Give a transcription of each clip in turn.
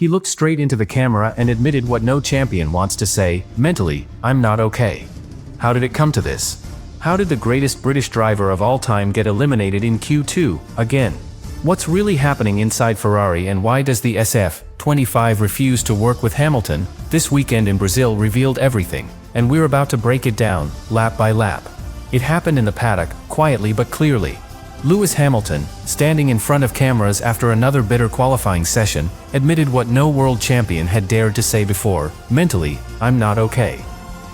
He looked straight into the camera and admitted what no champion wants to say: mentally, I'm not okay. How did it come to this? How did the greatest British driver of all time get eliminated in Q2 again? What's really happening inside Ferrari, and why does the SF25 refuse to work with Hamilton? This weekend in Brazil revealed everything, and we're about to break it down, lap by lap. It happened in the paddock, quietly but clearly. Lewis Hamilton, standing in front of cameras after another bitter qualifying session, admitted what no world champion had dared to say before: mentally, I'm not okay.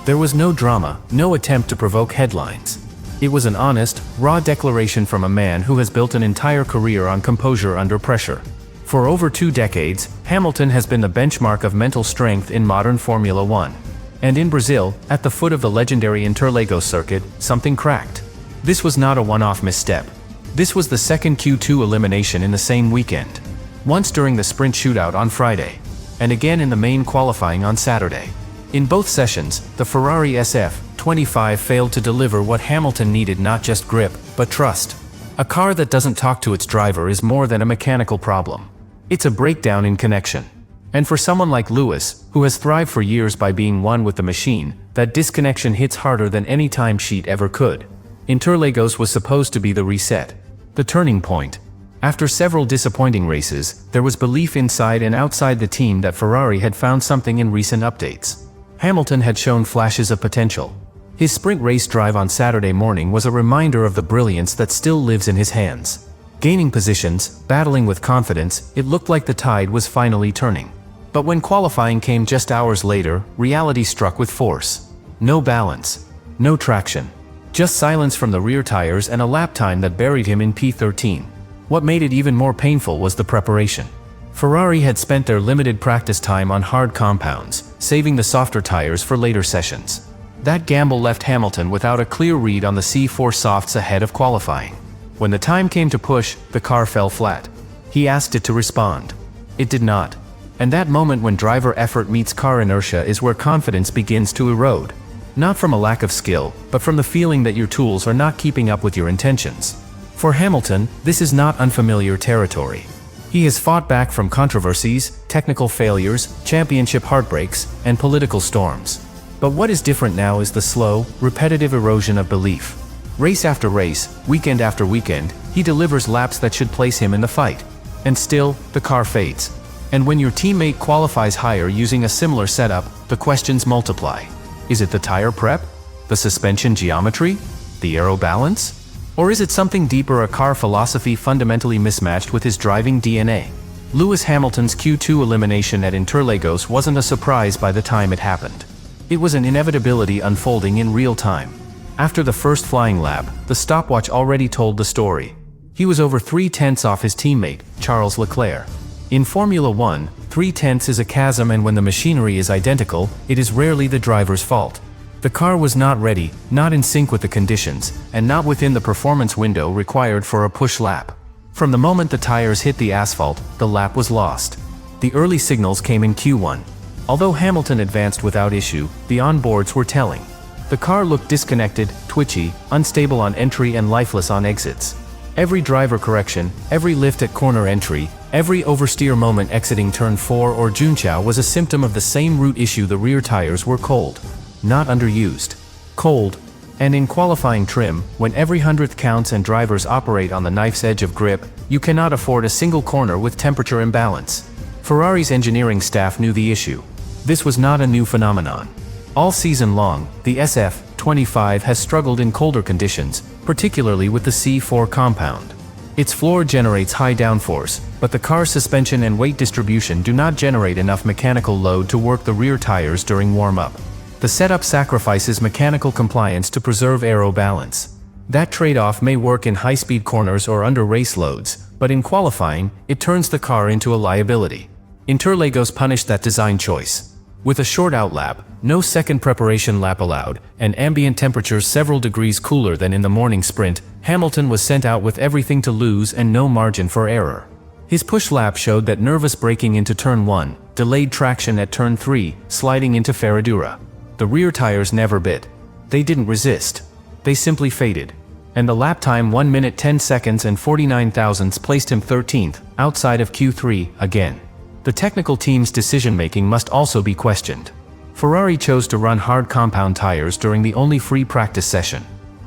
There was no drama, no attempt to provoke headlines. It was an honest, raw declaration from a man who has built an entire career on composure under pressure. For over 2 decades, Hamilton has been the benchmark of mental strength in modern Formula One. And in Brazil, at the foot of the legendary Interlagos circuit, something cracked. This was not a one-off misstep. This was the second Q2 elimination in the same weekend. Once during the sprint shootout on Friday, and again in the main qualifying on Saturday. In both sessions, the Ferrari SF25 failed to deliver what Hamilton needed: not just grip, but trust. A car that doesn't talk to its driver is more than a mechanical problem. It's a breakdown in connection. And for someone like Lewis, who has thrived for years by being one with the machine, that disconnection hits harder than any timesheet ever could. Interlagos was supposed to be the reset, the turning point. After several disappointing races, there was belief inside and outside the team that Ferrari had found something in recent updates. Hamilton had shown flashes of potential. His sprint race drive on Saturday morning was a reminder of the brilliance that still lives in his hands. Gaining positions, battling with confidence, it looked like the tide was finally turning. But when qualifying came just hours later, reality struck with force. No balance. No traction. Just silence from the rear tires and a lap time that buried him in P13. What made it even more painful was the preparation. Ferrari had spent their limited practice time on hard compounds, saving the softer tires for later sessions. That gamble left Hamilton without a clear read on the C4 softs ahead of qualifying. When the time came to push, the car fell flat. He asked it to respond. It did not. And that moment when driver effort meets car inertia is where confidence begins to erode. Not from a lack of skill, but from the feeling that your tools are not keeping up with your intentions. For Hamilton, this is not unfamiliar territory. He has fought back from controversies, technical failures, championship heartbreaks, and political storms. But what is different now is the slow, repetitive erosion of belief. Race after race, weekend after weekend, he delivers laps that should place him in the fight. And still, the car fades. And when your teammate qualifies higher using a similar setup, the questions multiply. Is it the tire prep? The suspension geometry? The aero balance? Or is it something deeper, a car philosophy fundamentally mismatched with his driving DNA? Lewis Hamilton's Q2 elimination at Interlagos wasn't a surprise by the time it happened. It was an inevitability unfolding in real time. After the first flying lap, the stopwatch already told the story. He was over 3/10 off his teammate, Charles Leclerc. In Formula One, 3/10 is a chasm, and when the machinery is identical, it is rarely the driver's fault. The car was not ready, not in sync with the conditions, and not within the performance window required for a push lap. From the moment the tires hit the asphalt, the lap was lost. The early signals came in Q1. Although Hamilton advanced without issue, the onboards were telling. The car looked disconnected, twitchy, unstable on entry and lifeless on exits. Every driver correction, every lift at corner entry, every oversteer moment exiting turn 4 or Junção was a symptom of the same root issue: the rear tires were cold. Not underused. Cold. And in qualifying trim, when every 100th counts and drivers operate on the knife's edge of grip, you cannot afford a single corner with temperature imbalance. Ferrari's engineering staff knew the issue. This was not a new phenomenon. All season long, the SF25 has struggled in colder conditions, particularly with the C4 compound. Its floor generates high downforce, but the car's suspension and weight distribution do not generate enough mechanical load to work the rear tires during warm-up. The setup sacrifices mechanical compliance to preserve aero balance. That trade-off may work in high-speed corners or under race loads, but in qualifying, it turns the car into a liability. Interlagos punished that design choice. With a short outlap, no second preparation lap allowed, and ambient temperatures several degrees cooler than in the morning sprint, Hamilton was sent out with everything to lose and no margin for error. His push lap showed that nervous braking into turn 1, delayed traction at turn 3, sliding into Ferradura. The rear tires never bit. They didn't resist. They simply faded. And the lap time 1 minute 10 seconds and 49 thousandths placed him 13th, outside of Q3, again. The technical team's decision-making must also be questioned. Ferrari chose to run hard compound tires during the only free practice session.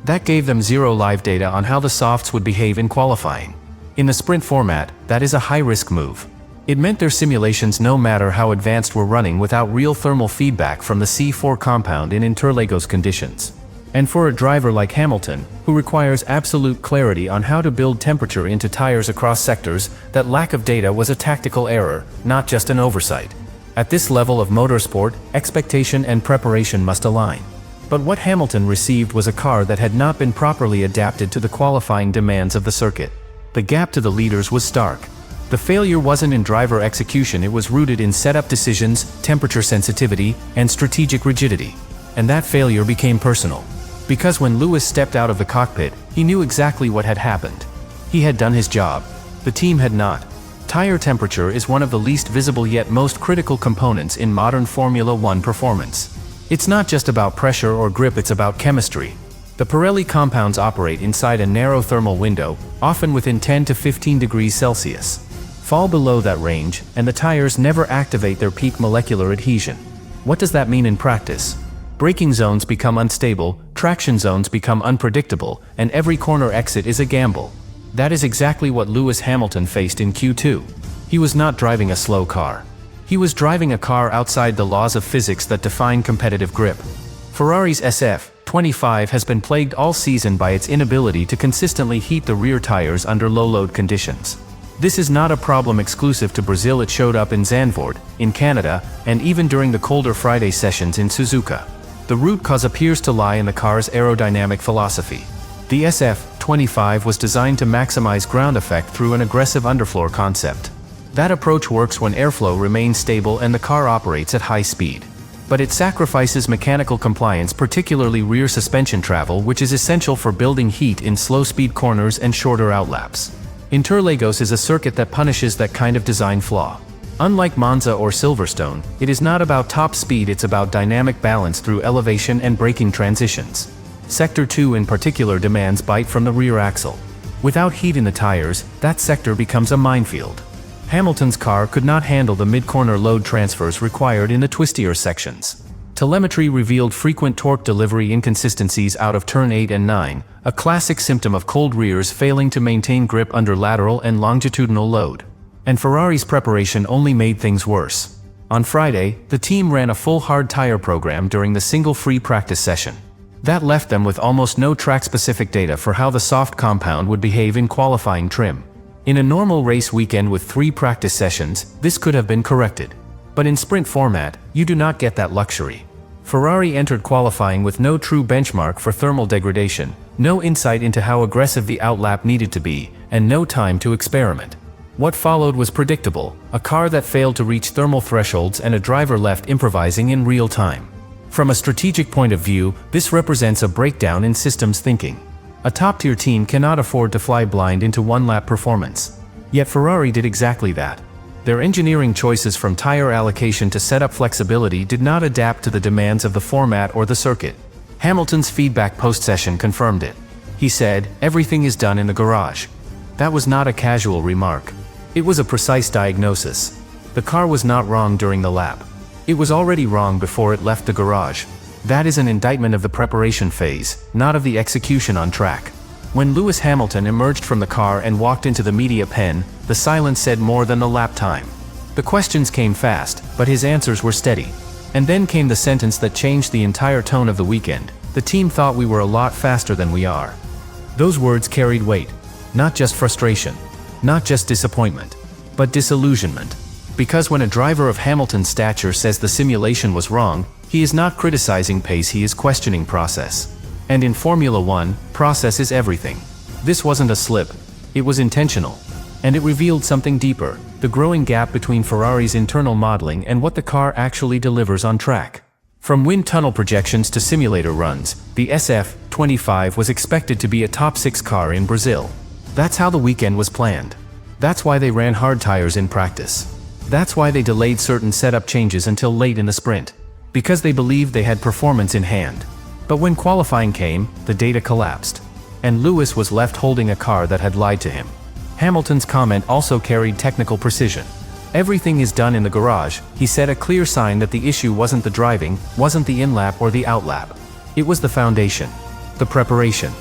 That gave them zero live data on how the softs would behave in qualifying. In the sprint format, that is a high-risk move. It meant their simulations, no matter how advanced, were running without real thermal feedback from the C4 compound in Interlagos conditions. And for a driver like Hamilton, who requires absolute clarity on how to build temperature into tires across sectors, that lack of data was a tactical error, not just an oversight. At this level of motorsport, expectation and preparation must align. But what Hamilton received was a car that had not been properly adapted to the qualifying demands of the circuit. The gap to the leaders was stark. The failure wasn't in driver execution, it was rooted in setup decisions, temperature sensitivity, and strategic rigidity. And that failure became personal. Because when Lewis stepped out of the cockpit, he knew exactly what had happened. He had done his job. The team had not. Tire temperature is one of the least visible yet most critical components in modern Formula One performance. It's not just about pressure or grip, it's about chemistry. The Pirelli compounds operate inside a narrow thermal window, often within 10 to 15 degrees Celsius. Fall below that range, and the tires never activate their peak molecular adhesion. What does that mean in practice? Braking zones become unstable, traction zones become unpredictable, and every corner exit is a gamble. That is exactly what Lewis Hamilton faced in Q2. He was not driving a slow car. He was driving a car outside the laws of physics that define competitive grip. Ferrari's SF25 has been plagued all season by its inability to consistently heat the rear tires under low-load conditions. This is not a problem exclusive to Brazil. It showed up in Zandvoort, in Canada, and even during the colder Friday sessions in Suzuka. The root cause appears to lie in the car's aerodynamic philosophy. The SF25 was designed to maximize ground effect through an aggressive underfloor concept. That approach works when airflow remains stable and the car operates at high speed. But it sacrifices mechanical compliance, particularly rear suspension travel, which is essential for building heat in slow-speed corners and shorter outlaps. Interlagos is a circuit that punishes that kind of design flaw. Unlike Monza or Silverstone, it is not about top speed, it's about dynamic balance through elevation and braking transitions. Sector 2 in particular demands bite from the rear axle. Without heat in the tires, that sector becomes a minefield. Hamilton's car could not handle the mid-corner load transfers required in the twistier sections. Telemetry revealed frequent torque delivery inconsistencies out of turn 8 and 9, a classic symptom of cold rears failing to maintain grip under lateral and longitudinal load. And Ferrari's preparation only made things worse. On Friday, the team ran a full hard tire program during the single free practice session. That left them with almost no track-specific data for how the soft compound would behave in qualifying trim. In a normal race weekend with 3 practice sessions, this could have been corrected. But in sprint format, you do not get that luxury. Ferrari entered qualifying with no true benchmark for thermal degradation, no insight into how aggressive the outlap needed to be, and no time to experiment. What followed was predictable, a car that failed to reach thermal thresholds and a driver left improvising in real time. From a strategic point of view, this represents a breakdown in systems thinking. A top-tier team cannot afford to fly blind into one-lap performance. Yet Ferrari did exactly that. Their engineering choices, from tire allocation to setup flexibility, did not adapt to the demands of the format or the circuit. Hamilton's feedback post-session confirmed it. He said, "Everything is done in the garage." That was not a casual remark. It was a precise diagnosis. The car was not wrong during the lap. It was already wrong before it left the garage. That is an indictment of the preparation phase, not of the execution on track. When Lewis Hamilton emerged from the car and walked into the media pen, the silence said more than the lap time. The questions came fast, but his answers were steady. And then came the sentence that changed the entire tone of the weekend: "The team thought we were a lot faster than we are." Those words carried weight. Not just frustration. Not just disappointment. But disillusionment. Because when a driver of Hamilton's stature says the simulation was wrong, he is not criticizing pace, he is questioning process. And in Formula One, process is everything. This wasn't a slip. It was intentional. And it revealed something deeper: the growing gap between Ferrari's internal modeling and what the car actually delivers on track. From wind tunnel projections to simulator runs, the SF25 was expected to be a top 6 car in Brazil. That's how the weekend was planned. That's why they ran hard tires in practice. That's why they delayed certain setup changes until late in the sprint. Because they believed they had performance in hand. But when qualifying came, the data collapsed. And Lewis was left holding a car that had lied to him. Hamilton's comment also carried technical precision. Everything is done in the garage, he said, a clear sign that the issue wasn't the driving, wasn't the in-lap or the out-lap. It was the foundation. The preparation.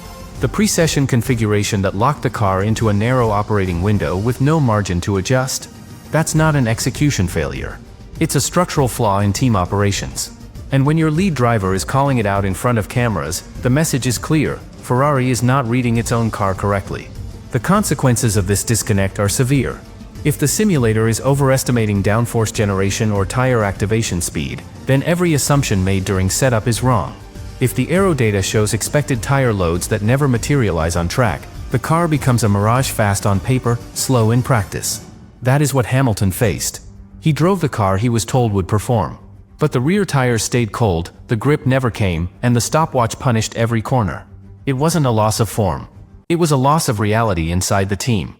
The pre-session configuration that locked the car into a narrow operating window with no margin to adjust. That's not an execution failure. It's a structural flaw in team operations. And when your lead driver is calling it out in front of cameras, the message is clear: Ferrari is not reading its own car correctly. The consequences of this disconnect are severe. If the simulator is overestimating downforce generation or tire activation speed, then every assumption made during setup is wrong. If the aero data shows expected tire loads that never materialize on track, the car becomes a mirage, fast on paper, slow in practice. That is what Hamilton faced. He drove the car he was told would perform. But the rear tires stayed cold, the grip never came, and the stopwatch punished every corner. It wasn't a loss of form. It was a loss of reality inside the team.